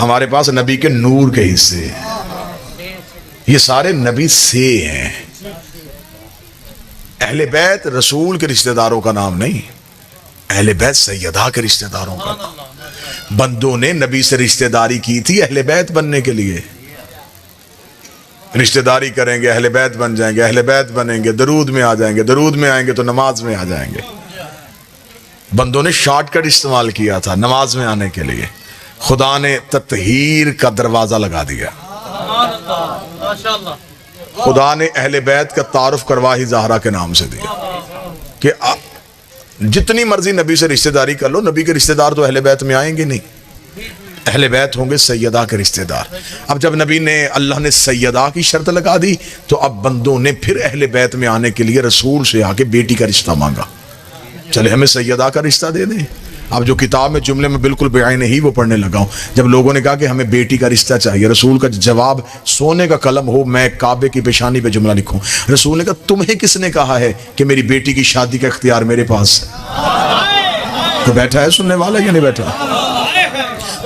ہمارے پاس نبی کے نور کے حصے ہیں، یہ سارے نبی سے ہیں۔ اہل بیت رسول کے رشتہ داروں کا نام نہیں، اہل بیت سیدہ کے رشتہ داروں کا نام۔ بندوں نے نبی سے رشتہ داری کی تھی اہل بیت بننے کے لیے، رشتہ داری کریں گے اہل بیت بن جائیں گے، اہل بیت بنیں گے درود میں آ جائیں گے، درود میں آئیں گے تو نماز میں آ جائیں گے۔ بندوں نے شارٹ کٹ استعمال کیا تھا نماز میں آنے کے لیے، خدا نے تطہیر کا دروازہ لگا دیا۔ خدا نے اہل بیت کا تعارف کروا ہی زہرا کے نام سے دیا کہ جتنی مرضی نبی سے رشتہ داری کر لو، نبی کے رشتہ دار تو اہل بیت میں آئیں گے نہیں، اہل بیت ہوں گے سیدہ کے رشتہ دار۔ اب جب نبی نے اللہ نے سیدہ کی شرط لگا دی تو اب بندوں نے پھر اہل بیت میں آنے کے لیے رسول سے آ کے بیٹی کا رشتہ مانگا، چلے ہمیں سیدہ کا رشتہ دے دیں۔ اب جو کتاب میں جملے میں بالکل بعین ہی وہ پڑھنے لگا ہوں، جب لوگوں نے کہا کہ ہمیں بیٹی کا رشتہ چاہیے، رسول کا جواب سونے کا قلم ہو میں کعبے کی پیشانی پہ جملہ لکھوں۔ رسول نے کہا تمہیں کس نے کہا ہے کہ میری بیٹی کی شادی کا اختیار میرے پاس ہے؟ تو بیٹھا ہے سننے والا یا نہیں بیٹھا؟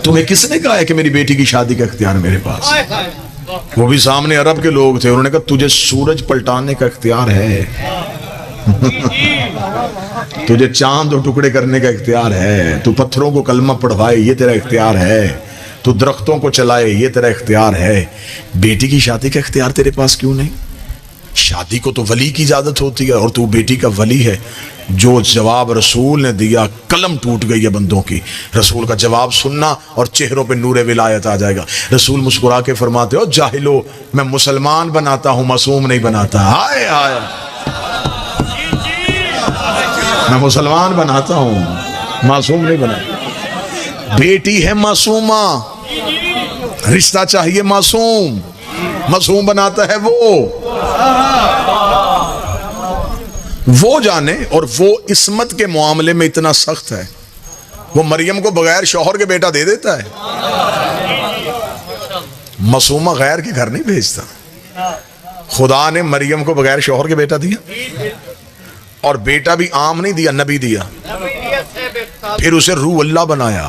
تمہیں کس نے کہا ہے کہ میری بیٹی کی شادی کا اختیار میرے پاس ہے؟ وہ بھی سامنے عرب کے لوگ تھے، انہوں نے کہا تجھے سورج پلٹانے کا اختیار ہے، تجھے چاند اور ٹکڑے کرنے کا اختیار ہے، تو پتھروں کو کلمہ پڑھوائے یہ تیرا اختیار ہے، تو درختوں کو چلائے یہ تیرا اختیار ہے، بیٹی کی شادی کا اختیار تیرے پاس کیوں نہیں؟ شادی کو تو ولی کی اجازت ہوتی ہے اور تو بیٹی کا ولی ہے۔ جو جواب رسول نے دیا قلم ٹوٹ گئی ہے بندوں کی۔ رسول کا جواب سننا اور چہروں پہ نور ولایت آ جائے گا۔ رسول مسکرا کے فرماتے ہو جاہلو میں مسلمان بناتا ہوں معصوم نہیں بناتا۔ ہائے ہائے، میں مسلمان بناتا ہوں معصوم نہیں بناتا۔ بیٹی ہے معصومہ، رشتہ چاہیے معصوم، معصوم بناتا ہے وہ جانے۔ اور وہ عصمت کے معاملے میں اتنا سخت ہے، وہ مریم کو بغیر شوہر کے بیٹا دے دیتا ہے، معصومہ غیر کے گھر نہیں بھیجتا۔ خدا نے مریم کو بغیر شوہر کے بیٹا دیا، اور بیٹا بھی عام نہیں دیا، نبی دیا، پھر اسے روح اللہ بنایا۔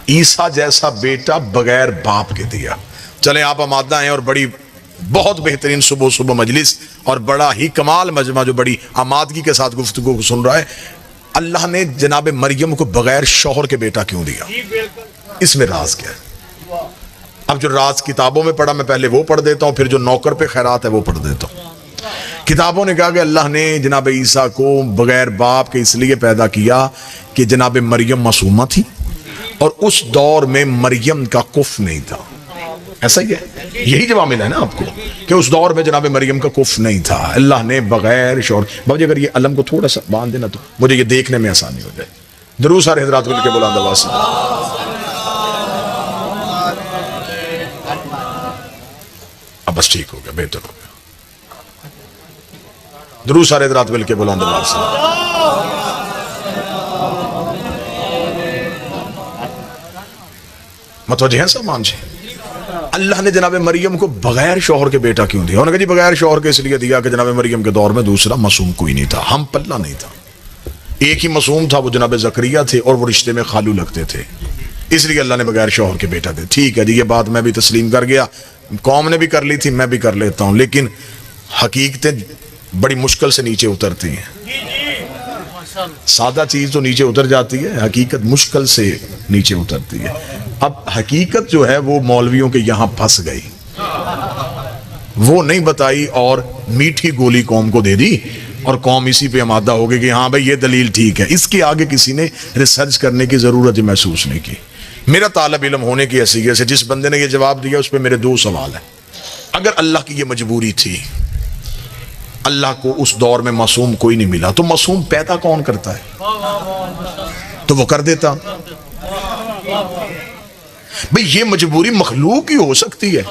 عیسیٰ جیسا بیٹا بغیر باپ کے دیا۔ چلیں آپ آمادہ ہیں اور بڑی بہت بہترین صبح مجلس اور بڑا ہی کمال مجمع جو بڑی آمادگی کے ساتھ گفتگو سن رہا ہے۔ اللہ نے جناب مریم کو بغیر شوہر کے بیٹا کیوں دیا؟ اس میں راز کیا ہے؟ اب جو راز کتابوں میں پڑھا میں پہلے وہ پڑھ دیتا ہوں، پھر جو نوکر پہ خیرات ہے وہ پڑھ دیتا ہوں۔ کتابوں نے کہا کہ اللہ نے جناب عیسیٰ کو بغیر باپ کے اس لیے پیدا کیا کہ جناب مریم معصومہ تھی اور اس دور میں مریم کا کف نہیں تھا۔ ایسا ہی ہے، یہی جواب ملا ہے نا آپ کو کہ اس دور میں جناب مریم کا کف نہیں تھا، اللہ نے بغیر شوہر۔ بابا جی اگر یہ علم کو تھوڑا سا باندھ دینا تو مجھے یہ دیکھنے میں آسانی ہو جائے۔ درود سارے حضرات کو لکھ کے بلند آواز سے۔ اب بس ٹھیک ہو گیا، بہتر ہو گیا۔ درود سارے حضرات مل کے بلند آواز سے۔ متوجہ ہیں سامان جی؟ اللہ نے جناب مریم کو بغیر شوہر کے بیٹا کیوں دیا؟ انہوں نے کہا جی بغیر شوہر کے اس لیے دیا کہ جناب مریم کے دور میں دوسرا معصوم کوئی نہیں تھا، ہم پلہ نہیں تھا، ایک ہی معصوم تھا وہ جناب زکریا تھے اور وہ رشتے میں خالو لگتے تھے، اس لیے اللہ نے بغیر شوہر کے بیٹا دیا۔ ٹھیک ہے جی، یہ بات میں بھی تسلیم کر گیا، قوم نے بھی کر لی تھی، میں بھی کر لیتا ہوں، لیکن حقیقتیں بڑی مشکل سے نیچے اترتی ہیں۔ سادہ چیز تو نیچے اتر جاتی ہے، حقیقت مشکل سے نیچے اترتی ہے۔ اب حقیقت جو ہے وہ مولویوں کے یہاں پھنس گئی، وہ نہیں بتائی اور میٹھی گولی قوم کو دے دی اور قوم اسی پہ آمادہ ہو گئی کہ ہاں بھائی یہ دلیل ٹھیک ہے۔ اس کے آگے کسی نے ریسرچ کرنے کی ضرورت محسوس نہیں کی۔ میرا طالب علم ہونے کی حیثیت سے جس بندے نے یہ جواب دیا اس پہ میرے دو سوال ہیں۔ اگر اللہ کی یہ مجبوری تھی، اللہ کو اس دور میں معصوم کوئی نہیں ملا، تو معصوم پیدا کون کرتا ہے؟ تو وہ کر دیتا۔ بھئی یہ مجبوری مخلوق ہی ہو سکتی ہے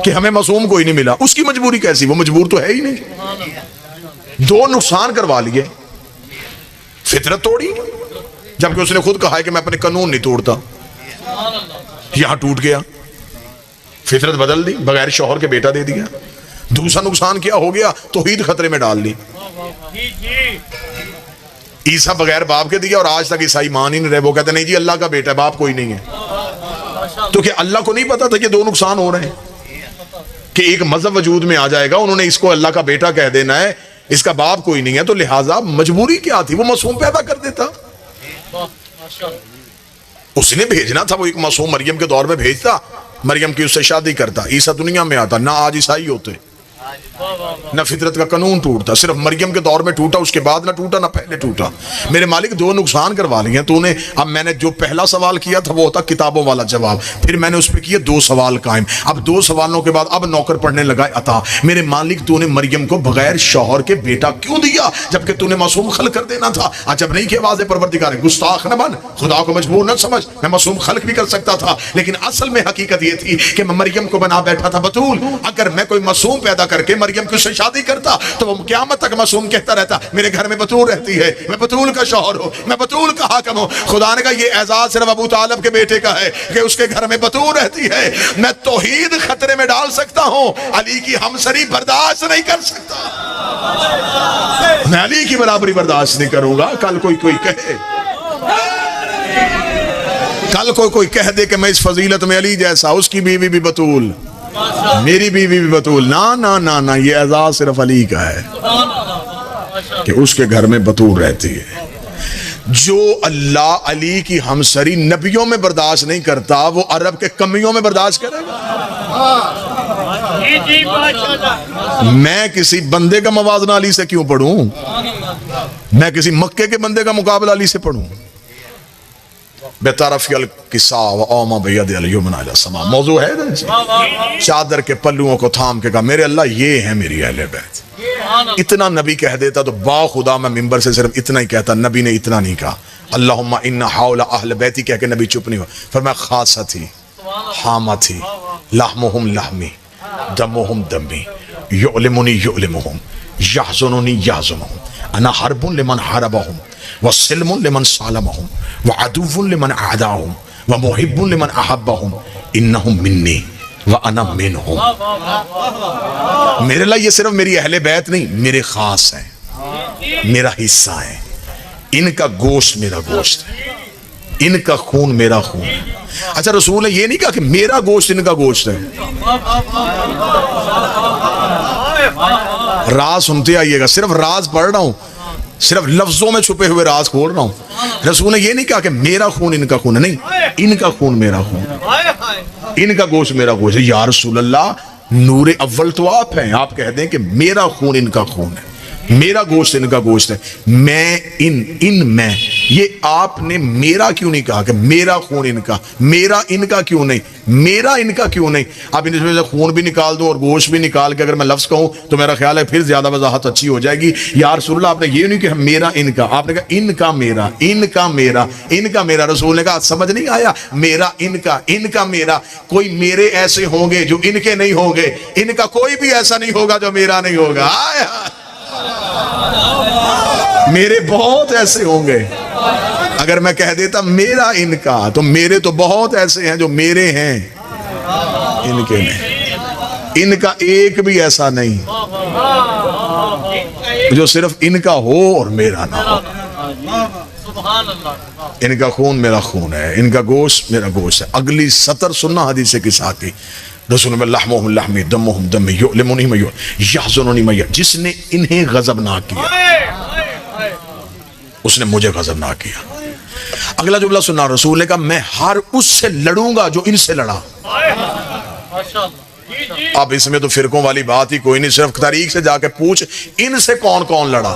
کہ ہمیں معصوم کوئی نہیں ملا، اس کی مجبوری کیسی؟ وہ مجبور تو ہے ہی نہیں۔ دو نقصان کروا لیے، فطرت توڑی، جبکہ اس نے خود کہا ہے کہ میں اپنے قانون نہیں توڑتا، یہاں ٹوٹ گیا، فطرت بدل دی، بغیر شوہر کے بیٹا دے دیا۔ دوسرا نقصان کیا ہو گیا؟ توحید خطرے میں ڈال دی۔ عیسیٰ بغیر باپ کے دیا اور آج تک عیسائی مان ہی نہیں رہے. وہ کہتے نہیں جی اللہ کا بیٹا ہے، باپ کوئی نہیں ہے. تو کیا اللہ کو نہیں پتا تھا کہ دو نقصان ہو رہے ہیں کہ ایک مذہب وجود میں آ جائے گا، انہوں نے اس کو اللہ کا بیٹا کہہ دینا ہے، اس کا باپ کوئی نہیں ہے، تو لہٰذا مجبوری کیا تھی؟ وہ معصوم پیدا کر دیتا. اس نے بھیجنا تھا، وہ ایک معصوم مریم کے دور میں بھیجتا، مریم کی اس سے شادی کرتا، عیسیٰ دنیا میں آتا، نہ آج عیسائی ہوتے، نہ فطرت کا قانون ٹوٹتا. صرف مریم کے دور میں ٹوٹا، اس کے بعد نہ ٹوٹا نہ پہلے ٹوٹا. میرے مالک دو نقصان کروا لیے ہیں تو نے. اب میں نے جو پہلا سوال کیا تھا وہ ہوتا کتابوں والا جواب، پھر میں نے اس پہ کیے دو سوال قائم. اب دو سوالوں کے بعد اب نوکر پڑھنے لگا عطا. میرے مالک تو نے مریم کو بغیر شوہر کے بیٹا کیوں دیا جبکہ تو نے معصوم خلق کر دینا تھا؟ عجب نہیں کہ واضح پروردگار گستاخ نہ بن، خدا کو مجبور نہ سمجھ، میں معصوم خلق بھی کر سکتا تھا. لیکن اصل میں حقیقت یہ تھی کہ میں مریم کو بنا بیٹھا تھا بتول. اگر میں کوئی معصوم پیدا کر کے مریم کی شادی کرتا تو وہ قیامت تک معصوم کہتا رہتا میرے گھر میں بتول رہتی ہے، میں بتول کا شوہر ہوں، میں بتول کا حاکم ہوں. خدا نے کہا یہ اعزاز صرف ابو طالب کے بیٹے کا ہے کہ اس کے گھر میں بتول رہتی ہے. میں توحید خطرے میں ڈال سکتا ہوں، علی کی ہمسری برداشت نہیں کر سکتا. میں علی کی برابری برداشت نہیں کروں گا. کل کوئی کہہ دے کہ میں اس فضیلت میں علی جیسا، اس کی بیوی بھی بتول، میری بیوی بھی بتول. نہ یہ اعزاز صرف علی کا ہے کہ اس کے گھر میں بتول رہتی ہے. جو اللہ علی کی ہمسری نبیوں میں برداشت نہیں کرتا وہ عرب کے کمیوں میں برداشت کرے گا. میں کسی بندے کا موازنہ علی سے کیوں پڑھوں؟ میں کسی مکے کے بندے کا مقابلہ علی سے پڑھوں؟ بطرفی القصا و اوما بید الیمن علی السما. موضوع ہے نا چادر کے پلوؤں کو تھام کے کہا میرے اللہ یہ ہے میری اہل بیت. اتنا نبی کہہ دیتا تو با خدا میں ممبر سے صرف اتنا ہی کہتا. نبی نے اتنا نہیں کہا. اللہم ان حول اہل بیتی کہہ کے نبی چپ نہیں ہوا. فرمایا خاصہ تھی، حامہ تھی، لحمہم لحمی، دمہم دمی، یعلمنی یعلمہم، یحزننی یحزنہم، انا حرب لمن حربہم وسلم لمن سالمہم وعدو لمن اعداہم ومحب لمن احبہم انہم منی وانا منہم. میرے لئے یہ صرف میری اہل بیت نہیں، میرے خاص ہیں، میرا حصہ ہے. ان کا گوشت میرا گوشت ہے، ان کا خون میرا خون ہے. اچھا رسول نے یہ نہیں کہا کہ میرا گوشت ان کا گوشت ہے. راز سنتے آئیے گا، صرف راز پڑھ رہا ہوں، صرف لفظوں میں چھپے ہوئے راز کھول رہا ہوں. رسول نے یہ نہیں کہا کہ میرا خون ان کا خون ہے، نہیں، ان کا خون میرا خون ہے، ان کا گوشت میرا گوشت ہے. یا رسول اللہ نور اول تو آپ ہیں، آپ کہہ دیں کہ میرا خون ان کا خون ہے، میرا گوشت ان کا گوشت ہے. میں میں یہ آپ نے میرا کیوں نہیں کہا کہ میرا خون ان کا، میرا ان کا کیوں نہیں، میرا ان کا کیوں نہیں؟ اب ان میں سے خون بھی نکال دوں اور گوشت بھی نکال کے اگر میں لفظ کہوں تو میرا خیال ہے پھر زیادہ وضاحت اچھی ہو جائے گی. یا رسول اللہ آپ نے یہ نہیں کہا میرا ان کا، آپ نے کہا ان کا میرا، ان کا میرا، ان کا میرا. رسول نے کہا سمجھ نہیں آیا؟ میرا ان کا میرا. کوئی میرے ایسے ہوں گے جو ان کے نہیں ہوں گے، ان کا کوئی بھی ایسا نہیں ہوگا جو میرا نہیں ہوگا. میرے بہت ایسے ہوں گے. اگر میں کہہ دیتا میرا ان کا تو میرے تو بہت ایسے ہیں جو میرے ہیں، ان کے نہیں. ان کا ایک بھی ایسا نہیں جو صرف ان کا ہو اور میرا نہ ہو. ان کا خون میرا خون ہے، ان کا گوشت میرا گوشت ہے. اگلی سطر سننا حدیث قصہ کی. رسول اللہ لحمہم لحمی دمہم دمی یعلمنی من یحزننی من. جس نے انہیں غضب نہ کیا اس نے مجھے غضب نہ کیا. اگلا جملہ سننا، رسول نے کہا میں ہر اس سے لڑوں گا جو ان سے لڑا. اب اس میں تو فرقوں والی بات ہی کوئی نہیں، صرف تاریخ سے جا کے پوچھ ان سے کون کون لڑا.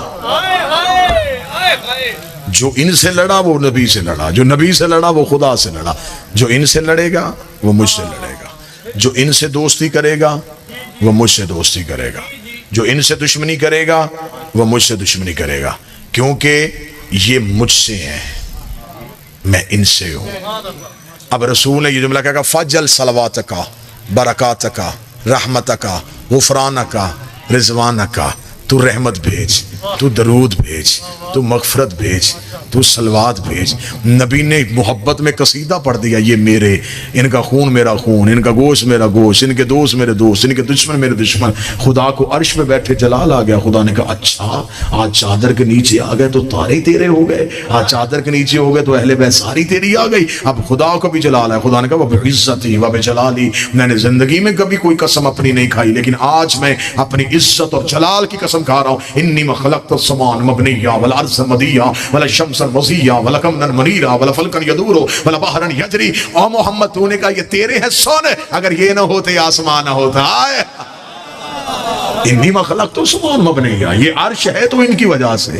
جو ان سے لڑا وہ نبی سے لڑا، جو نبی سے لڑا وہ خدا سے لڑا. جو ان سے لڑے گا وہ مجھ سے لڑے گا، جو ان سے دوستی کرے گا وہ مجھ سے دوستی کرے گا، جو ان سے دشمنی کرے گا وہ مجھ سے دشمنی کرے گا. کیونکہ یہ مجھ سے ہیں، میں ان سے ہوں. اب رسول نے یہ جملہ کہا فجل صلواتکا برکاتکا رحمتکا غفرانکا رضوانکا. تو رحمت بھیج، تو درود بھیج، تو مغفرت بھیج، تو سلوات بھیج. نبی نے محبت میں قصیدہ پڑھ دیا, یہ میرے, ان کا خون میرا خون, ان کا گوشت میرا گوشت, ان کے دوست میرے دوست, ان کے دشمن میرے دشمن. خدا کو عرش پہ بیٹھے جلال آ گیا. خدا نے کہا اچھا آج چادر کے نیچے آ گئے تو تارے تیرے ہو گئے, آج چادر کے نیچے ہو گئے تو اہل بیت ساری تیری آ گئی. اب خدا کو بھی جلال ہے. خدا نے کہا وہ عزتی و بجلالی, میں نے زندگی میں کبھی کوئی قسم اپنی نہیں کھائی, لیکن آج میں اپنی عزت اور جلال کی قسم کھا رہا ہوں. انی خلقت السمان مبنیہ والارض مدیہ والشمس وضیہ والقمر منیرہ والفلک یدور والبحر یجری. او محمد تو نے کہا یہ تیرے ہیں سونے, اگر یہ نہ ہوتے آسمان نہ ہوتا. انی خلقت السمان مبنیہ, یہ عرش ہے تو ان کی وجہ سے,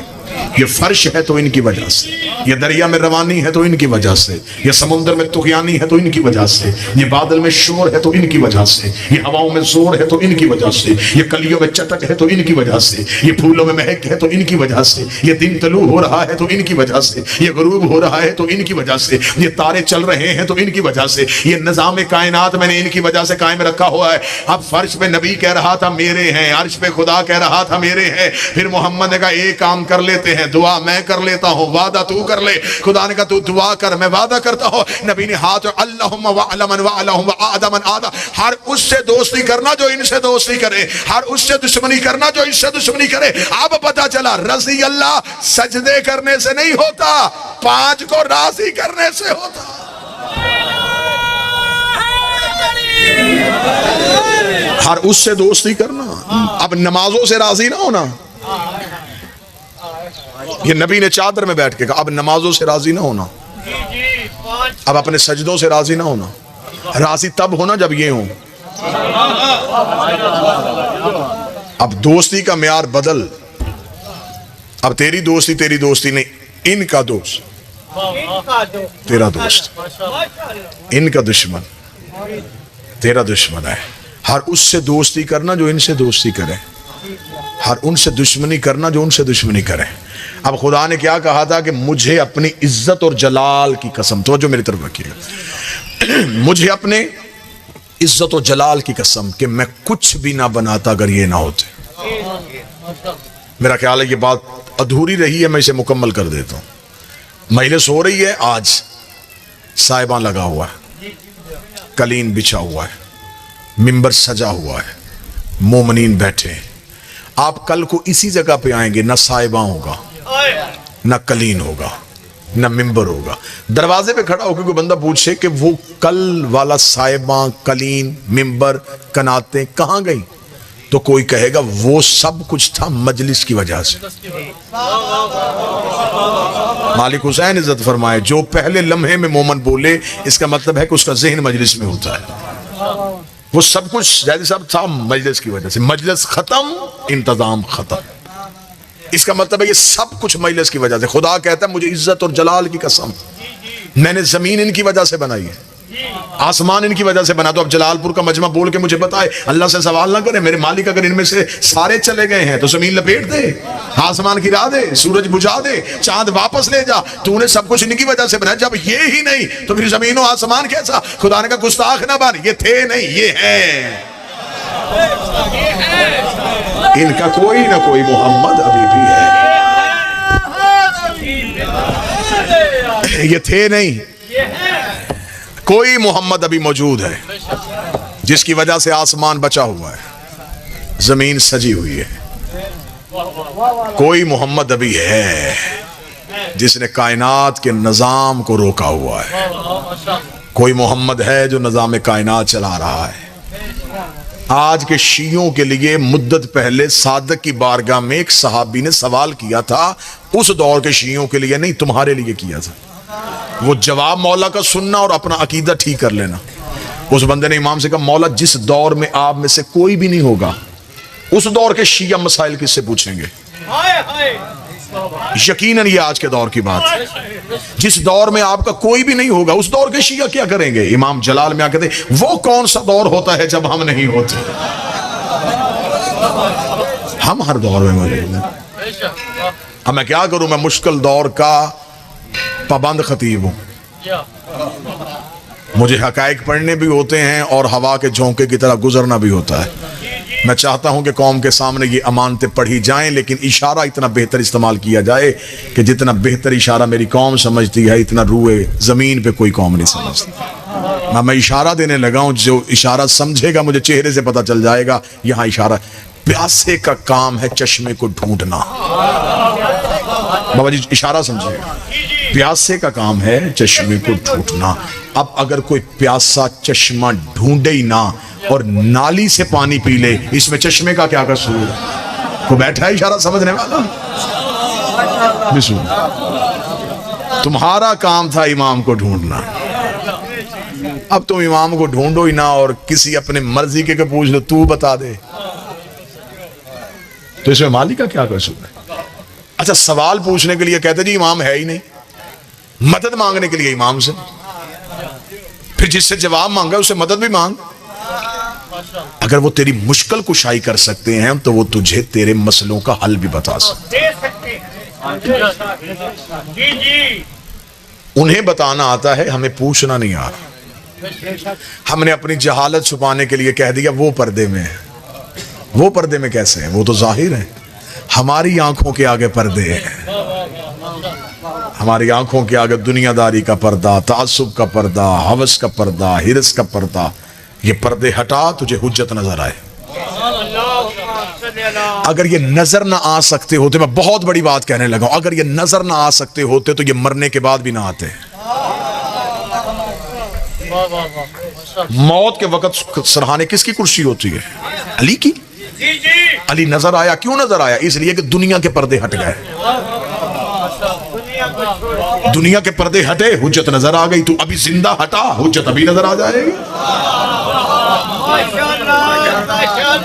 یہ فرش ہے تو ان کی وجہ سے, یہ دریا میں روانی ہے تو ان کی وجہ سے, یہ سمندر میں طغیانی ہے تو ان کی وجہ سے, یہ بادل میں شور ہے تو ان کی وجہ سے, یہ ہواؤں میں زور ہے تو ان کی وجہ سے, یہ کلیوں میں چٹک ہے تو ان کی وجہ سے, یہ پھولوں میں مہک ہے تو ان کی وجہ سے, یہ دن طلوع ہو رہا ہے تو ان کی وجہ سے, یہ غروب ہو رہا ہے تو ان کی وجہ سے, یہ تارے چل رہے ہیں تو ان کی وجہ سے, یہ نظام کائنات میں نے ان کی وجہ سے قائم رکھا ہوا ہے. اب فرش پہ نبی کہہ رہا تھا میرے ہیں, عرش پہ خدا کہہ رہا تھا میرے ہیں. پھر محمد نے کہا ایک کام کر لیتے ہیں, دعا میں کر لیتا ہوں, وعدہ تو کر لے. خدا نے کہا تو دعا کر, میں وعدہ کرتا ہوں. نبی نے ہاتھ اللہم وعلمن وعلہم وآدمن آدم, ہر اس سے دوستی کرنا جو ان سے دوستی کرے, ہر اس سے دشمنی کرنا جو ان سے دشمنی کرے. اب پتا چلا رضی اللہ سجدے کرنے سے نہیں ہوتا, 5 کو راضی کرنے سے ہوتا. ہر اس سے دوستی کرنا, اب نمازوں سے راضی نہ ہونا. یہ نبی نے چادر میں بیٹھ کے کہا اب نمازوں سے راضی نہ ہونا, اب اپنے سجدوں سے راضی نہ ہونا. راضی تب ہونا جب یہ ہوں. اب دوستی کا معیار بدل, اب تیری دوستی نہیں, ان کا دوست تیرا دوست, ان کا دشمن تیرا دشمن ہے. ہر اس سے دوستی کرنا جو ان سے دوستی کرے, ہر ان سے دشمنی کرنا جو ان سے دشمنی کرے. اب خدا نے کیا کہا تھا کہ مجھے اپنی عزت اور جلال کی قسم, توجہ میری طرف رکھیے گا, مجھے اپنے عزت و جلال کی قسم کہ میں کچھ بھی نہ بناتا اگر یہ نہ ہوتے. میرا خیال ہے یہ بات ادھوری رہی ہے, میں اسے مکمل کر دیتا ہوں. مجلس ہو رہی ہے, آج صاحبان لگا ہوا ہے, قلین بچھا ہوا ہے, ممبر سجا ہوا ہے, مومنین بیٹھے ہیں. آپ کل کو اسی جگہ پہ آئیں گے, نہ صاحباں ہوگا, نہ قلین ہوگا, نہ ممبر ہوگا. دروازے پہ کھڑا ہو کے کوئی بندہ پوچھے کہ وہ کل والا صاحباں, قلین, ممبر, کناتیں کہاں گئی, تو کوئی کہے گا وہ سب کچھ تھا مجلس کی وجہ سے. مالک حسین عزت فرمائے, جو پہلے لمحے میں مومن بولے اس کا مطلب ہے کہ اس کا ذہن مجلس میں ہوتا ہے. وہ سب کچھ جیسے سب تھا مجلس کی وجہ سے. مجلس ختم, انتظام ختم. اس کا مطلب ہے یہ سب کچھ مجلس کی وجہ سے. خدا کہتا ہے مجھے عزت اور جلال کی قسم, میں نے زمین ان کی وجہ سے بنائی ہے, آسمان ان کی وجہ سے بنا. تو اب جلال پور کا مجمع بول کے مجھے بتائے, اللہ سے سوال نہ کرے میرے مالک اگر ان میں سے سارے چلے گئے ہیں تو زمین لپیٹ دے, آسمان گرا دے, سورج بجھا دے, چاند واپس لے جا, تو نے سب کچھ ان کی وجہ سے بنایا. جب یہ ہی نہیں تو پھر زمین و آسمان کیسا؟ خدا نے کہا گستاخ نہ بن, یہ تھے نہیں یہ ہیں. ان کا کوئی نہ کوئی محمد ابھی بھی ہے, یہ تھے نہیں, کوئی محمد ابھی موجود ہے جس کی وجہ سے آسمان بچا ہوا ہے, زمین سجی ہوئی ہے. کوئی محمد ابھی ہے جس نے کائنات کے نظام کو روکا ہوا ہے. کوئی محمد ہے جو نظام کائنات چلا رہا ہے. آج کے شیعوں کے لیے مدت پہلے صادق کی بارگاہ میں ایک صحابی نے سوال کیا تھا, اس دور کے شیعوں کے لیے نہیں تمہارے لیے کیا تھا. وہ جواب مولا کا سننا اور اپنا عقیدہ ٹھیک کر لینا. اس بندے نے امام سے کہا مولا جس دور میں آپ میں سے کوئی بھی نہیں ہوگا اس دور کے شیعہ مسائل کس سے پوچھیں گے؟ یقیناً یہ آج کے دور کی بات ہے. جس دور میں آپ کا کوئی بھی نہیں ہوگا اس دور کے شیعہ کیا کریں گے؟ امام جلال میں آ کے کہتے وہ کون سا دور ہوتا ہے جب ہم نہیں ہوتے؟ ہم ہر دور میں موجود ہیں. اب میں کیا کروں, میں مشکل دور کا پابند خطیب ہوں. مجھے حقائق پڑھنے بھی ہوتے ہیں اور ہوا کے جھونکے کی طرح گزرنا بھی ہوتا ہے. میں چاہتا ہوں کہ قوم کے سامنے یہ امانتیں پڑھی جائیں، لیکن اشارہ اتنا بہتر استعمال کیا جائے کہ جتنا بہتر اشارہ میری قوم سمجھتی ہے اتنا روئے زمین پہ کوئی قوم نہیں سمجھتی۔ میں اشارہ دینے لگا ہوں، جو اشارہ سمجھے گا مجھے چہرے سے پتہ چل جائے گا یہاں اشارہ۔ پیاسے کا کام ہے چشمے کو ڈھونڈنا۔ بابا جی اشارہ سمجھے گا، پیاسے کا کام ہے چشمے کو ڈھونڈنا۔ اب اگر کوئی پیاسا چشمہ ڈھونڈے ہی نہ اور نالی سے پانی پی لے، اس میں چشمے کا کیا قصور؟ کو بیٹھا ہے اشارہ سمجھنے والا؟ تمہارا کام تھا امام کو ڈھونڈنا، اب تم امام کو ڈھونڈو ہی نہ اور کسی اپنے مرضی کے پوچھ لو تو بتا دے، تو اس میں مالی کا کیا قصور ہے؟ اچھا سوال پوچھنے کے لیے کہتے جی امام ہے ہی نہیں، مدد مانگنے کے لیے امام سے، پھر جس سے جواب مانگا اسے مدد بھی مانگ۔ اگر وہ تیری مشکل کشائی کر سکتے ہیں تو وہ تجھے تیرے مسئلوں کا حل بھی بتا سکتے ہیں۔ انہیں بتانا آتا ہے، ہمیں پوچھنا نہیں آ رہا۔ ہم نے اپنی جہالت چھپانے کے لیے کہہ دیا وہ پردے میں ہے۔ وہ پردے میں کیسے ہیں؟ وہ تو ظاہر ہے، ہماری آنکھوں کے آگے پردے ہیں، ہماری آنکھوں کے آگے دنیا داری کا پردہ، تعصب کا پردہ، ہوس کا پردہ، ہرس کا پردہ۔ یہ پردے ہٹا تجھے حجت نظر آئے۔ اگر یہ نظر نہ آ سکتے ہوتے، میں بہت بڑی بات کہنے لگا ہوں، اگر یہ نظر نہ آ سکتے ہوتے تو یہ مرنے کے بعد بھی نہ آتے۔ موت کے وقت سرحانے کس کی کرسی ہوتی ہے؟ علی کی۔ علی نظر آیا، کیوں نظر آیا؟ اس لیے کہ دنیا کے پردے ہٹ گئے، دنیا کے پردے ہٹے، حجت نظر آ گئی۔ تو ابھی زندہ ہٹا، حجت ابھی نظر آ جائے گی۔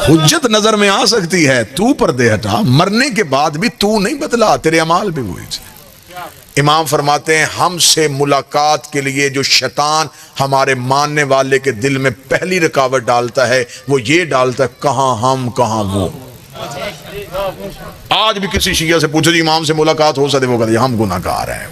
حجت نظر میں آ سکتی ہے، تو پردے ہٹا، مرنے کے بعد بھی تو نہیں بدلا، تیرے اعمال بھی وہی تھے۔ امام فرماتے ہیں ہم سے ملاقات کے لیے جو شیطان ہمارے ماننے والے کے دل میں پہلی رکاوٹ ڈالتا ہے وہ یہ ڈالتا ہے کہاں ہم کہاں وہ۔ آج بھی کسی شیعہ سے پوچھو جی امام سے ملاقات ہو سکتے، وہ کہتے ہیں ہم گناہگار ہیں۔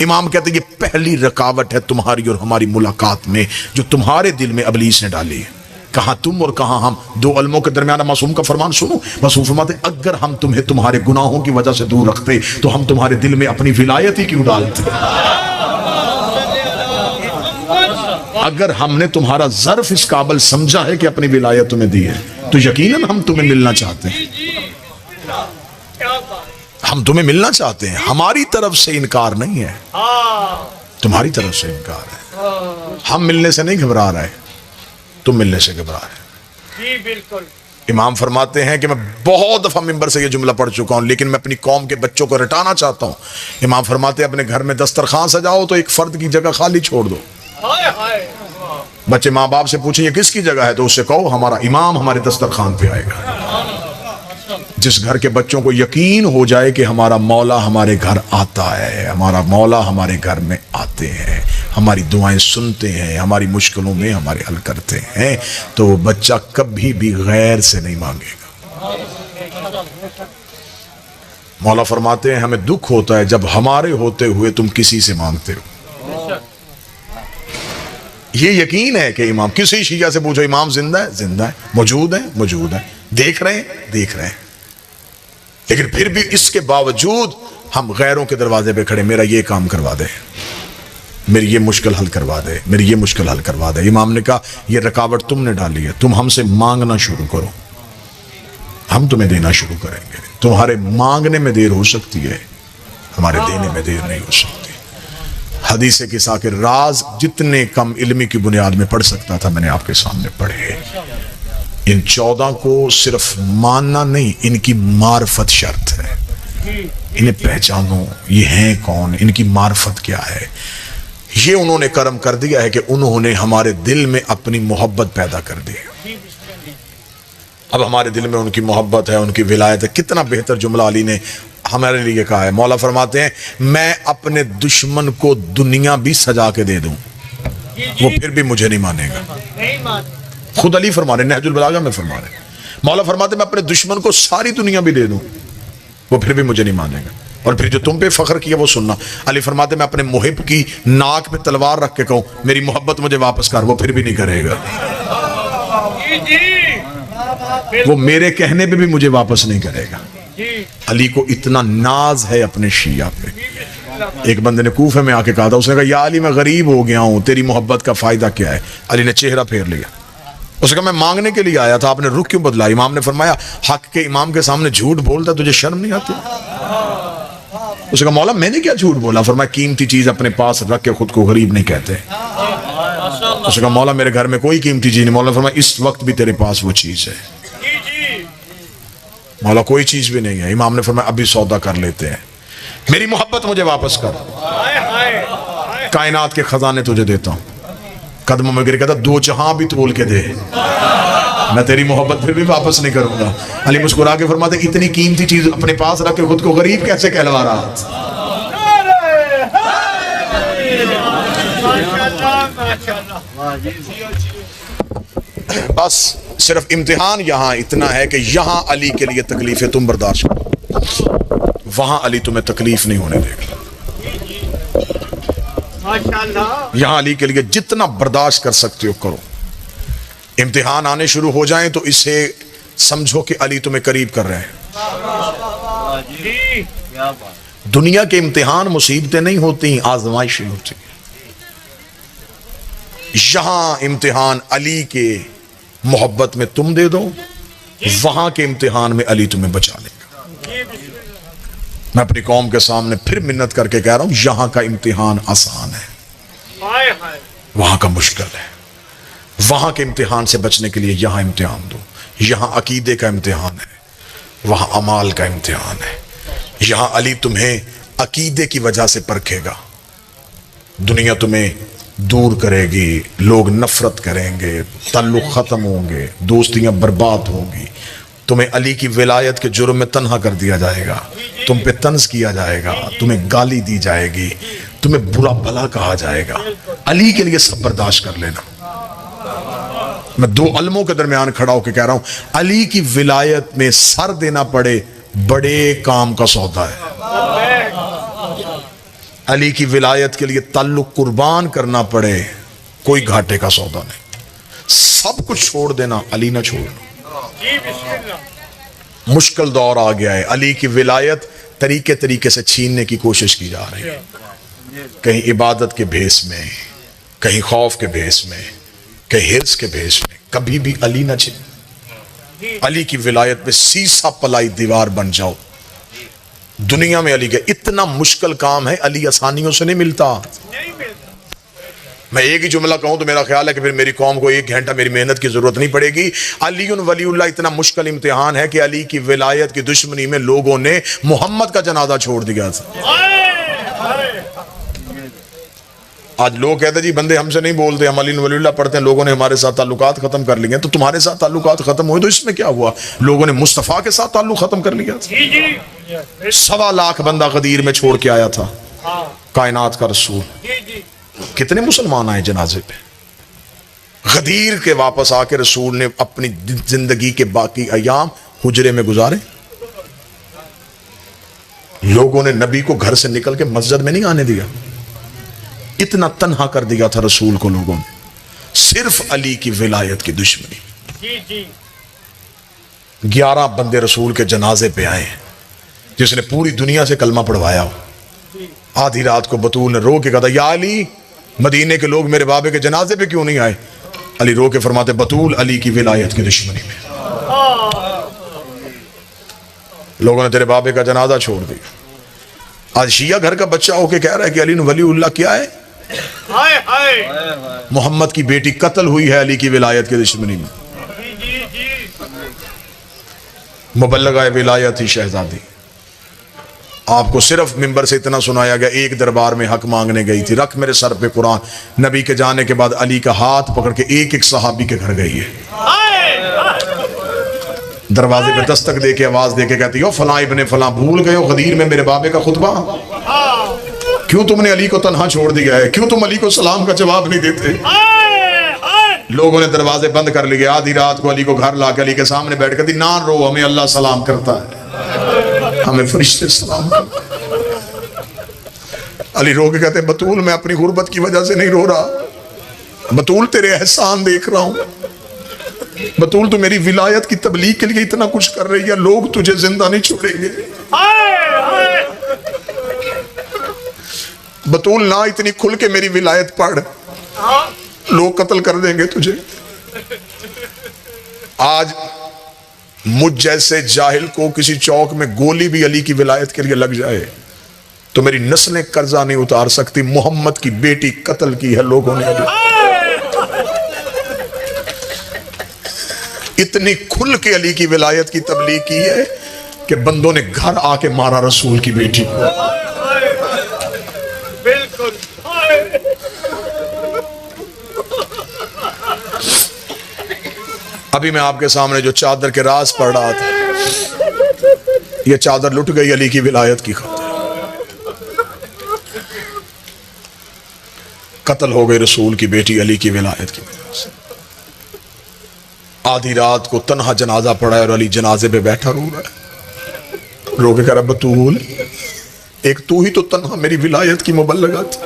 امام کہتے ہیں یہ پہلی رکاوٹ ہے تمہاری اور ہماری ملاقات میں جو تمہارے دل میں ابلیس نے ڈالی ہے۔ کہاں تم اور کہاں ہم، دو علموں کے درمیان معصوم کا فرمان سنو۔ معصوم فرماتے اگر ہم تمہیں تمہارے گناہوں کی وجہ سے دور رکھتے تو ہم تمہارے دل میں اپنی ولایت ہی کیوں ڈالتے؟ اگر ہم نے تمہارا ظرف اس قابل سمجھا ہے کہ اپنی ولایت تمہیں دی ہے تو یقیناً ہم تمہیں ملنا چاہتے ہیں، ہم تمہیں ملنا چاہتے ہیں۔ ہماری طرف سے انکار نہیں ہے، تمہاری طرف سے انکار ہے۔ ہم ملنے سے نہیں گھبرا رہے، تم ملنے سے گھبرا رہے۔ جی بالکل۔ امام فرماتے ہیں کہ میں بہت دفعہ منبر سے یہ جملہ پڑھ چکا ہوں لیکن میں اپنی قوم کے بچوں کو رٹانا چاہتا ہوں۔ امام فرماتے ہیں اپنے گھر میں دسترخوان سجاؤ تو ایک فرد کی جگہ خالی چھوڑ دو۔ بچے ماں باپ سے پوچھیں یہ کس کی جگہ ہے تو اس سے کہو ہمارا امام ہمارے دسترخوان پہ آئے گا۔ جس گھر کے بچوں کو یقین ہو جائے کہ ہمارا مولا ہمارے گھر آتا ہے، ہمارا مولا ہمارے گھر میں آتے ہیں، ہماری دعائیں سنتے ہیں، ہماری مشکلوں میں ہمارے حل کرتے ہیں، تو وہ بچہ کبھی بھی غیر سے نہیں مانگے گا۔ مولا فرماتے ہیں ہمیں دکھ ہوتا ہے جب ہمارے ہوتے ہوئے تم کسی سے مانگتے ہو۔ یہ یقین ہے کہ امام، کسی شیعہ سے پوچھو امام زندہ ہے، زندہ ہے، موجود ہے، موجود ہے، دیکھ رہے ہیں، دیکھ رہے ہیں، لیکن پھر بھی اس کے باوجود ہم غیروں کے دروازے پہ کھڑے، میرا یہ کام کروا دے، میری یہ مشکل حل کروا دے، میری یہ مشکل حل کروا دے۔ امام نے کہا یہ رکاوٹ تم نے ڈالی ہے، تم ہم سے مانگنا شروع کرو، ہم تمہیں دینا شروع کریں گے۔ تمہارے مانگنے میں دیر ہو سکتی ہے، ہمارے دینے میں دیر نہیں ہو سکتی۔ حدیث قصہ کے راز جتنے کم علمی کی بنیاد میں پڑھ سکتا تھا میں نے آپ کے سامنے پڑھے۔ ان 14 کو صرف ماننا نہیں، ان کی معرفت شرط ہے۔ انہیں پہچانو، یہ ہیں کون، ان کی معرفت کیا ہے۔ یہ انہوں نے کرم کر دیا ہے کہ انہوں نے ہمارے دل میں اپنی محبت پیدا کر دی۔ اب ہمارے دل میں ان کی محبت ہے، ان کی ولایت ہے۔ کتنا بہتر جملہ علی نے ہمارے لیے کہا ہے۔ مولا فرماتے ہیں میں اپنے دشمن کو دنیا بھی سجا کے دے دوں وہ پھر بھی مجھے نہیں مانے گا۔ خود علی فرما رہے، نہج البلاغہ میں فرما رہے، مولا فرماتے ہیں میں اپنے دشمن کو ساری دنیا بھی دے دوں وہ پھر بھی مجھے نہیں مانے گا۔ اور پھر جو تم پہ فخر کیا وہ سننا، علی فرماتے ہیں میں اپنے محب کی ناک پہ تلوار رکھ کے کہوں میری محبت مجھے واپس کر، وہ پھر بھی نہیں کرے گا۔ وہ میرے کہنے پہ بھی مجھے واپس نہیں کرے گا. علی کو اتنا ناز ہے اپنے شیعہ پہ. ایک بندے نے کوفے میں آ کے کہا تھا, اس نے کہا یا علی میں غریب ہو گیا ہوں, تیری محبت کا فائدہ کیا ہے؟ علی نے چہرہ پھیر لیا. اس نے کہا میں مانگنے کے لیے آیا تھا, آپ نے رخ کیوں بدلا؟ امام نے فرمایا حق کے امام کے سامنے جھوٹ بولتا تجھے شرم نہیں آتی؟ اس نے کہا مولا میں نے کیا جھوٹ بولا؟ فرمایا قیمتی چیز اپنے پاس رکھ کے خود کو غریب نہیں کہتے. اس نے کہا مولا میرے گھر میں کوئی قیمتی چیز نہیں. مولا نے فرمایا اس وقت بھی تیرے پاس وہ چیز ہے. مولا کوئی چیز بھی نہیں ہے. امام نے فرمایا ابھی سودا کر لیتے ہیں, میری محبت مجھے واپس کر, کائنات کے خزانے تجھے دیتا ہوں. قدموں میں گر کہتا دو جہاں بھی تول کے دے, میں تیری محبت پھر بھی واپس نہیں کروں گا. علی مسکرا کے فرماتے اتنی قیمتی چیز اپنے پاس رکھ کے خود کو غریب کیسے کہلوا رہا؟ بس صرف امتحان یہاں اتنا ہے کہ یہاں علی کے لیے تکلیفیں تم برداشت کرو, وہاں علی تمہیں تکلیف نہیں ہونے دے گا. یہاں علی کے لیے جتنا برداشت کر سکتے ہو کرو. امتحان آنے شروع ہو جائیں تو اسے سمجھو کہ علی تمہیں قریب کر رہے ہیں. دنیا کے امتحان مصیبتیں نہیں ہوتی, آزمائشیں ہوتی. یہاں امتحان علی کے محبت میں تم دے دو, وہاں کے امتحان میں علی تمہیں بچا لے گا. میں اپنی قوم کے سامنے پھر منت کر کے کہہ رہا ہوں, یہاں کا امتحان آسان ہے, وہاں کا مشکل ہے. وہاں کے امتحان سے بچنے کے لیے یہاں امتحان دو. یہاں عقیدے کا امتحان ہے, وہاں اعمال کا امتحان ہے. یہاں علی تمہیں عقیدے کی وجہ سے پرکھے گا. دنیا تمہیں دور کرے گی, لوگ نفرت کریں گے, تعلق ختم ہوں گے, دوستیاں برباد ہوں گی. تمہیں علی کی ولایت کے جرم میں تنہا کر دیا جائے گا, تم پہ طنز کیا جائے گا, تمہیں گالی دی جائے گی, تمہیں برا بھلا کہا جائے گا. علی کے لیے سب برداشت کر لینا. میں دو علموں کے درمیان کھڑا ہو کے کہہ رہا ہوں, علی کی ولایت میں سر دینا پڑے بڑے کام کا سودا ہے. علی کی ولایت کے لیے تعلق قربان کرنا پڑے کوئی گھاٹے کا سودا نہیں. سب کچھ چھوڑ دینا, علی نہ چھوڑنا. مشکل دور آ گیا ہے, علی کی ولایت طریقے سے چھیننے کی کوشش کی جا رہی ہے. کہیں عبادت کے بھیس میں, کہیں خوف کے بھیس میں, کہیں حرص کے بھیس میں. کبھی بھی علی نہ چھین. علی کی ولایت میں سیسا پلائی دیوار بن جاؤ. دنیا میں علی کا اتنا مشکل کام ہے, علی آسانیوں سے نہیں ملتا. میں ایک ہی جملہ کہوں تو میرا خیال ہے کہ پھر میری قوم کو 1 گھنٹہ میری محنت کی ضرورت نہیں پڑے گی. علی ولی اللہ اتنا مشکل امتحان ہے کہ علی کی ولایت کی دشمنی میں لوگوں نے محمد کا جنازہ چھوڑ دیا تھا. آج لوگ کہتے ہیں جی بندے ہم سے نہیں بولتے, ہم علی ولی اللہ پڑھتے ہیں, لوگوں نے ہمارے ساتھ تعلقات ختم کر لیے. تو تمہارے ساتھ تعلقات ختم ہوئے تو اس میں کیا ہوا؟ لوگوں نے مصطفیٰ کے ساتھ تعلق ختم کر لیا تھا. 1.25 لاکھ بندہ غدیر میں چھوڑ کے آیا تھا, کائنات کا رسول. کتنے مسلمان آئے جنازے پہ؟ غدیر کے واپس آ کے رسول نے اپنی زندگی کے باقی ایام حجرے میں گزارے. لوگوں نے نبی کو گھر سے نکل کے مسجد میں نہیں آنے دیا. اتنا تنہا کر دیا تھا رسول کو لوگوں نے, صرف علی کی ولایت کی دشمنی. 11 بندے رسول کے جنازے پہ آئے جس نے پوری دنیا سے کلمہ پڑھوایا ہو. آدھی رات کو بطول نے رو کے کہا تھا یا علی, مدینے کے لوگ میرے بابے کے جنازے پہ کیوں نہیں آئے؟ علی رو کے فرماتے بطول علی کی ولایت کی دشمنی میں لوگوں نے تیرے بابے کا جنازہ چھوڑ دیا. آج شیعہ گھر کا بچہ ہو کے کہہ رہا ہے کہ علی ولی اللہ کیا ہے؟ محمد کی بیٹی قتل ہوئی ہے علی کی ولایت کی دشمنی میں. مبلغہ ولایت ہی شہزادی. آپ کو صرف منبر سے اتنا سنایا گیا, ایک دربار میں حق مانگنے گئی تھی, رکھ میرے سر پہ قرآن. نبی کے جانے کے بعد علی کا ہاتھ پکڑ کے ایک صحابی کے گھر گئی ہے. دروازے پہ دستک دے کے آواز دے کے کہتی ہو فلاں ابن فلاں بھول گئے ہو غدیر میں میرے بابے کا خطبہ؟ کیوں تم نے علی کو تنہا چھوڑ دیا ہے؟ کیوں تم علی کو سلام کا جواب نہیں دیتے؟ لوگوں نے دروازے بند کر لیے. آدھی رات کو علی کو گھر لا کے علی کے سامنے بیٹھ کر دی نہ رو, ہمیں اللہ سلام کرتا ہے, ہمیں فرشتے سلام کرتے ہیں. علی رو کے کہتے ہیں بطول میں اپنی غربت کی وجہ سے نہیں رو رہا, بطول تیرے احسان دیکھ رہا ہوں. بطول تو میری ولایت کی تبلیغ کے لیے اتنا کچھ کر رہی ہے، لوگ تجھے زندہ نہیں چھوڑیں گے۔ بطول نہ اتنی کھل کے میری ولایت پڑھ، لوگ قتل کر دیں گے تجھے۔ آج مجھ جیسے جاہل کو کسی چوک میں گولی بھی علی کی ولایت کے لیے لگ جائے تو میری نسلیں قرضہ نہیں اتار سکتی۔ محمد کی بیٹی قتل کی ہے لوگوں نے، اتنی کھل کے علی کی ولایت کی تبلیغ کی ہے کہ بندوں نے گھر آ کے مارا رسول کی بیٹی کو۔ ابھی میں آپ کے سامنے جو چادر کے راز پڑھ رہا تھا، یہ چادر لٹ گئی علی کی ولایت کی خاطر، قتل ہو گئی رسول کی بیٹی علی کی ولایت کی وجہ سے۔ آدھی رات کو تنہا جنازہ پڑا ہے اور علی جنازے پہ بیٹھا رو رہا ہے، رو کے کہہ رہا بطول ایک تو ہی تو تنہا میری ولایت کی مبلغہ تھی،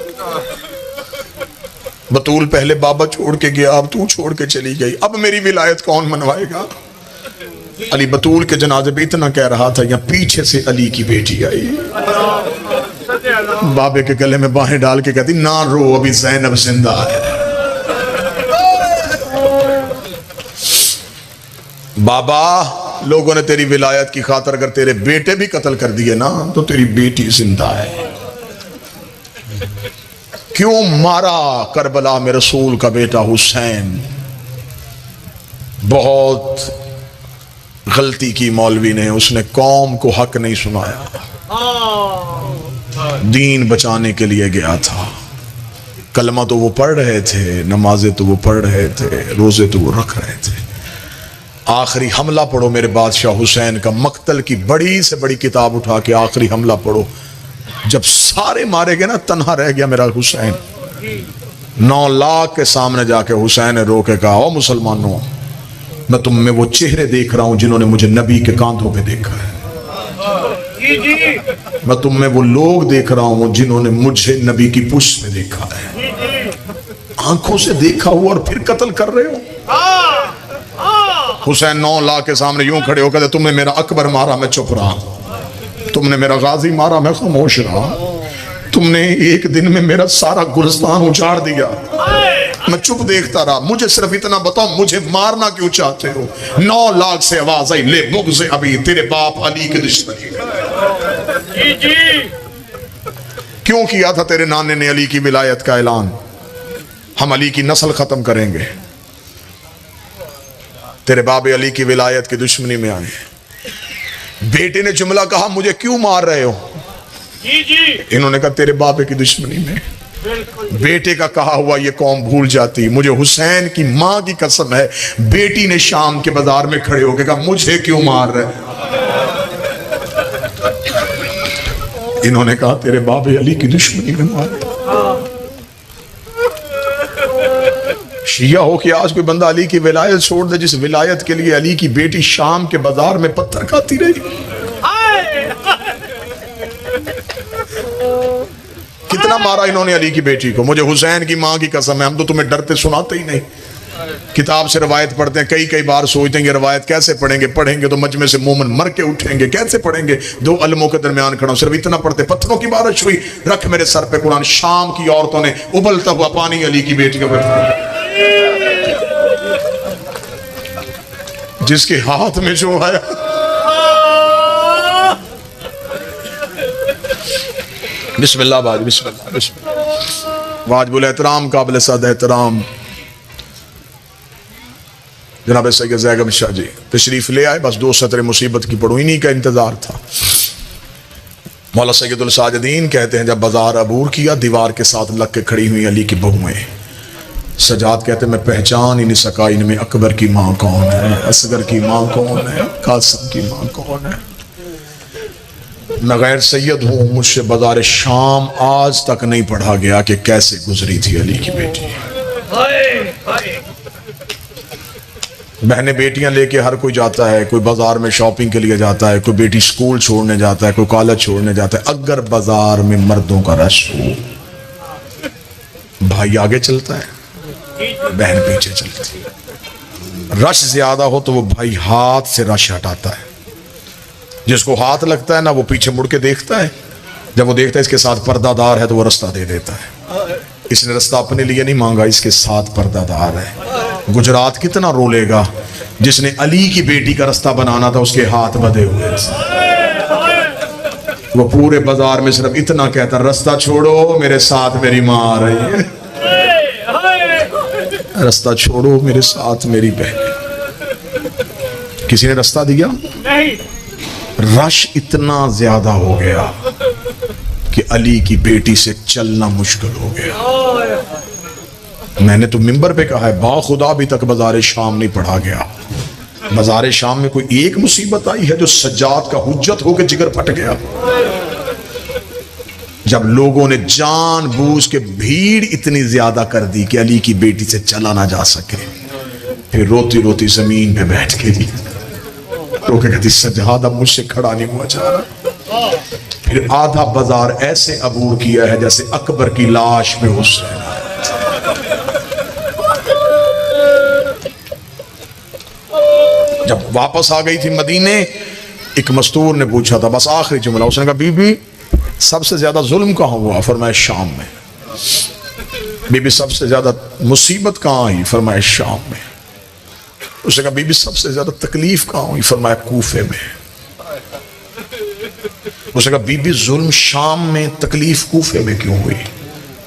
بطول پہلے بابا چھوڑ کے گیا، اب تو چھوڑ کے چلی گئی، اب میری ولایت کون منوائے گا؟ علی بطول کے جنازے پہ اتنا کہہ رہا تھا، یا پیچھے سے علی کی بیٹی آئی، بابے کے گلے میں باہیں ڈال کے کہتی نہ رو، ابھی زینب زندہ ہے۔ بابا لوگوں نے تیری ولایت کی خاطر اگر تیرے بیٹے بھی قتل کر دیے نا تو تیری بیٹی زندہ ہے۔ کیوں مارا کربلا میں رسول کا بیٹا حسین؟ بہت غلطی کی مولوی نے، اس نے قوم کو حق نہیں سنایا، دین بچانے کے لیے گیا تھا، کلمہ تو وہ پڑھ رہے تھے، نمازیں تو وہ پڑھ رہے تھے، روزے تو وہ رکھ رہے تھے۔ آخری حملہ پڑھو میرے بادشاہ حسین کا، مقتل کی بڑی سے بڑی کتاب اٹھا کے آخری حملہ پڑھو، جب سارے مارے گئے نا تنہا رہ گیا میرا حسین۔ 9 لاکھ کے سامنے جا کے حسین نے رو کے کہا او مسلمانوں، میں تم میں وہ چہرے دیکھ رہا ہوں جنہوں نے مجھے نبی کے کاندھوں پہ دیکھا ہے، میں تم میں وہ لوگ دیکھ رہا ہوں جنہوں نے مجھے نبی کی پشت پہ دیکھا ہے، آنکھوں سے دیکھا ہوا اور پھر قتل کر رہے ہو۔ حسین 9 لاکھ کے سامنے یوں کھڑے ہو کہتے تم نے میرا اکبر مارا میں چپ رہا، تم نے میرا غازی مارا میں خاموش رہا، تم نے ایک دن میں میرا سارا گلستان اجاڑ دیا میں چپ دیکھتا رہا، مجھے صرف اتنا بتاؤ مجھے مارنا کیوں چاہتے ہو؟ 9 لاکھ سے آواز آئی لے بغض ابھی، تیرے باپ علی کے دشمنی کیوں کیا تھا تیرے نانے نے علی کی ولایت کا اعلان؟ ہم علی کی نسل ختم کریں گے، تیرے باب علی کی ولایت کی دشمنی میں آئے۔ بیٹے نے جملہ کہا مجھے کیوں مار رہے ہو؟ انہوں نے کہا تیرے بابے کی دشمنی میں۔ بیٹے کا کہا ہوا یہ قوم بھول جاتی، مجھے حسین کی ماں کی قسم ہے بیٹی نے شام کے بازار میں کھڑے ہو کے کہا مجھے کیوں مار رہے؟ انہوں نے کہا تیرے بابے علی کی دشمنی میں مارے۔ شیعہ ہو کہ آج کوئی بندہ علی کی ولایت چھوڑ دے جس ولایت کے لیے علی کی بیٹی شام کے بازار میں پتھر کھاتی رہی۔ کتنا مارا انہوں نے علی کی بیٹی کو، مجھے حسین کی ماں کی قسم ہے ہم تو تمہیں ڈرتے سناتے ہی نہیں، کتاب سے روایت پڑھتے ہیں، کئی بار سوچتے ہیں کہ روایت کیسے پڑھیں گے تو مجمع سے مومن مر کے اٹھیں گے، کیسے پڑھیں گے؟ 2 علموں کے درمیان کھڑا ہوں، صرف اتنا پڑھتے پتھروں کی بارش ہوئی، رکھ میرے سر پہ قرآن۔ شام کی عورتوں نے ابلتا ہوا پانی علی کی بیٹی کا جس کے ہاتھ میں جو آیا بسم اللہ باج، بسم اللہ، بسم اللہ واجب الاحترام قابل صد احترام جناب سید زیگم شاہ جی تشریف لے آئے، بس 2 سطر مصیبت کی پڑھوں، انہی کا انتظار تھا۔ مولا سید الساجدین کہتے ہیں جب بازار عبور کیا دیوار کے ساتھ لگ کے کھڑی ہوئی علی کی بہویں، سجاد کہتے ہیں میں پہچان ہی نہیں سکا ان میں اکبر کی ماں کون ہے، اصغر کی ماں کون ہے، قاسم کی ماں کون ہے۔ میں غیر سید ہوں، مجھ سے بازار شام آج تک نہیں پڑھا گیا کہ کیسے گزری تھی علی کی بیٹی۔ بہنیں بیٹیاں لے کے ہر کوئی جاتا ہے، کوئی بازار میں شاپنگ کے لیے جاتا ہے، کوئی بیٹی سکول چھوڑنے جاتا ہے، کوئی کالج چھوڑنے جاتا ہے۔ اگر بازار میں مردوں کا رش ہو، بھائی آگے چلتا ہے، بہن پیچھے چلتی ہے۔ رش زیادہ ہو تو وہ بھائی ہاتھ سے رش ہٹاتا ہے. جس کو ہاتھ لگتا ہے نا وہ پیچھے مڑ کے دیکھتا ہے. جب وہ دیکھتا ہے اس کے ساتھ پردہ دار ہے تو وہ رستہ دے دیتا ہے. اس نے رستہ اپنے لیے نہیں مانگا, اس کے ساتھ پردہ دار ہے. گجرات کتنا رولے گا, جس نے علی کی بیٹی کا رستہ بنانا تھا اس کے ہاتھ بدے ہوئے. وہ پورے بازار میں صرف اتنا کہتا, رستہ چھوڑو میرے ساتھ میری ماں آ رہی ہے, رستہ چھوڑو میرے ساتھ میری بہن. کسی نے رستہ دیا؟ رش اتنا زیادہ ہو گیا کہ علی کی بیٹی سے چلنا مشکل ہو گیا. میں نے تو منبر پہ کہا ہے, باخدا ابھی تک بازار شام نہیں پڑھا گیا. بازار شام میں کوئی ایک مصیبت آئی ہے جو سجاد کا حجت ہو کے جگر پھٹ گیا. جب لوگوں نے جان بوجھ کے بھیڑ اتنی زیادہ کر دی کہ علی کی بیٹی سے چلا نہ جا سکے, پھر روتی روتی زمین پہ بیٹھ کے رو کے کہتی, سجاد اب مجھ سے کھڑا نہیں ہوا جا رہا. پھر آدھا بازار ایسے عبور کیا ہے جیسے اکبر کی لاش پہ حسین. جب واپس آ گئی تھی مدینے, ایک مستور نے پوچھا تھا بس آخری جملہ, اس نے کہا بی بی سب سے زیادہ ظلم کہاں ہوا؟ فرمایا شام میں. بی بی سب سے زیادہ مصیبت کہاں آئی؟ فرمایا شام میں. اس نے کہا بی بی سب سے زیادہ تکلیف کہاں ہوئی؟ فرمایا کوفے میں. اس نے کہا بی بی ظلم شام میں, تکلیف کوفے میں کیوں ہوئی؟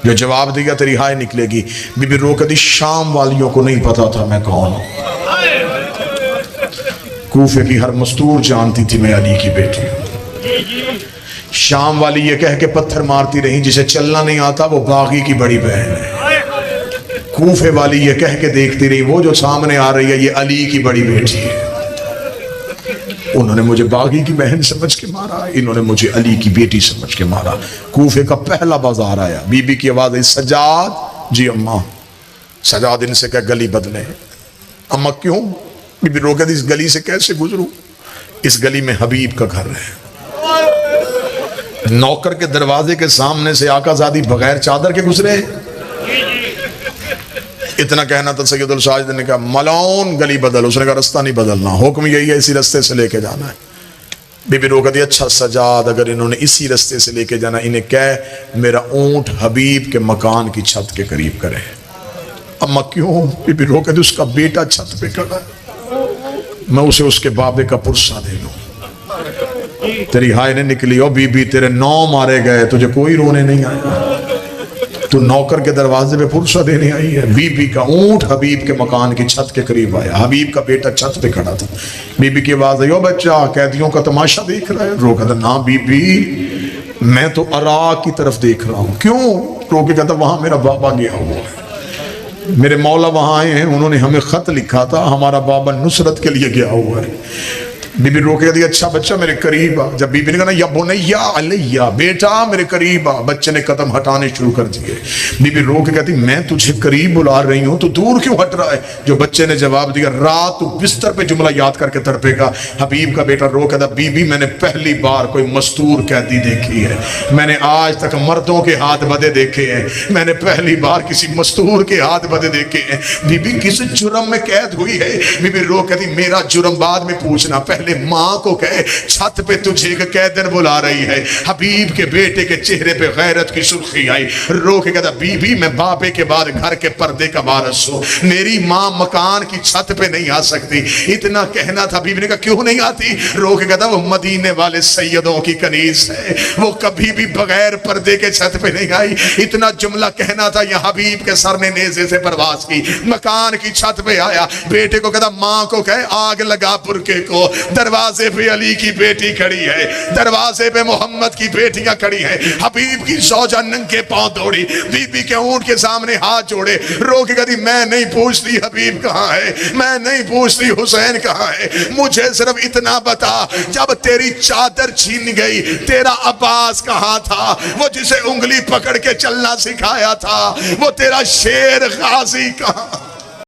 جو جواب دیا تیری ہائے نکلے گی. بی بی رو کہتی, شام والیوں کو نہیں پتا تھا میں کون ہوں. کوفے کی ہر مستور جانتی تھی میں علی کی بیٹی ہوں. شام والی یہ کہہ کے پتھر مارتی رہی جسے چلنا نہیں آتا وہ باغی کی بڑی بہن ہے. کوفے والی یہ کہہ کے دیکھتی رہی وہ جو سامنے آ رہی ہے یہ علی کی بڑی بیٹی ہے. انہوں نے مجھے باغی کی بہن سمجھ کے مارا, انہوں نے مجھے علی کی بیٹی سمجھ کے مارا. کوفے کا پہلا بازار آیا, بی بی کی آواز آئی, سجاد. جی اماں. سجاد ان سے کہ گلی بدلے. اماں کیوں؟ بی بی رو کہتی, اس گلی سے کیسے گزروں؟ اس گلی میں حبیب کا گھر ہے. نوکر کے دروازے کے سامنے سے آقا زادی بغیر چادر کے گزرے. اتنا کہنا تھا سید الساجد نے کہا ملعون گلی بدل. اس نے کہا رستہ نہیں بدلنا, حکم یہی ہے اسی رستے سے لے کے جانا ہے. بی بی رو کہتی, اچھا سجاد اگر انہوں نے اسی رستے سے لے کے جانا, انہیں کہہ میرا اونٹ حبیب کے مکان کی چھت کے قریب کرے. اما کیوں؟ بی بی رو کہتی, اس کا بیٹا چھت پہ کھڑا ہے, میں اسے اس کے بابے کا پرسہ دے لوں. تیری ہائے نے نکلی, او بی بی تیرے 9 مارے گئے, تجھے کوئی رونے نہیں آیا, تو نوکر کے دروازے پہ پرسہ دینے آئی ہے. بی بی کا اونٹ حبیب کے مکان کی چھت کے قریب آیا, حبیب کا بیٹا چھت پہ کھڑا تھا. بی بی کی آواز آئی, او بچہ قیدیوں کا تماشا دیکھ رہا ہے؟ رو کہتا, نا بی بی میں تو عراق کی طرف دیکھ رہا ہوں. کیوں؟ رو کے کہتا, وہاں میرا بابا گیا ہوا ہے, میرے مولا وہاں آئے ہیں, انہوں نے ہمیں خط لکھا تھا, ہمارا بابا نصرت کے لیے گیا ہوا ہے. بی بی رو کے کہتی, اچھا بچہ میرے قریب آ. جب بی بی نے کہا یا بنیا علیہ, بیٹا میرے قریب آ, بچے نے قدم ہٹانے شروع کر دیے. بی بی رو کے کہتی, میں تجھے قریب بلا رہی ہوں تو دور کیوں ہٹ رہا ہے؟ جو بچے نے جواب دیا, رات تو بستر پہ جملہ یاد کر کے تڑپے گا. حبیب کا بیٹا رو کہتا, بی بی میں نے پہلی بار کوئی مستور قیدی دیکھی ہے, میں نے آج تک مردوں کے ہاتھ بدے دیکھے ہیں, میں نے پہلی بار کسی مستور کے ہاتھ بدے دیکھے ہیں. بی بی کس جرم میں قید ہوئی ہے؟ بی بی رو کہتی, میرا جرم بعد میں پوچھنا, پہلے ماں کو کہے چھت پہ تجھے ایک قیدن بلا رہی ہے. حبیب کے بیٹے کے چہرے پہ غیرت کی سرخی آئی, رو کے کہتا, بی بی میں باپے کے بعد گھر کے پردے کا وارث ہوں, میری ماں مکان کی چھت پہ نہیں آ سکتی. اتنا کہنا تھا. بی بی نے کہا کیوں نہیں آتی؟ رو کے کہتا, وہ مدینے والے سیدوں کی کنیز ہے, وہ کبھی بھی بغیر پردے کے چھت پہ نہیں آئی. اتنا جملہ کہنا تھا, یہ حبیب کے سر نے نیزے سے پرواز کی, مکان کی چھت پہ آیا. بیٹے کو کہتا, ماں کو کہے آگ لگا برکے کو, دروازے پہ علی کی بیٹی کھڑی ہے, دروازے پہ محمد کی بیٹیاں کھڑی ہیں. حبیب کی زوجہ ننگے پاؤں دوڑی, بی بی کے اونٹ کے سامنے ہاتھ جوڑے, رو کے کہتی, میں نہیں پوچھتی حبیب کہاں ہے, میں نہیں پوچھتی حسین کہاں ہے, مجھے صرف اتنا بتا, جب تیری چادر چھین گئی تیرا عباس کہاں تھا, وہ جسے انگلی پکڑ کے چلنا سکھایا تھا, وہ تیرا شیر غازی کہاں.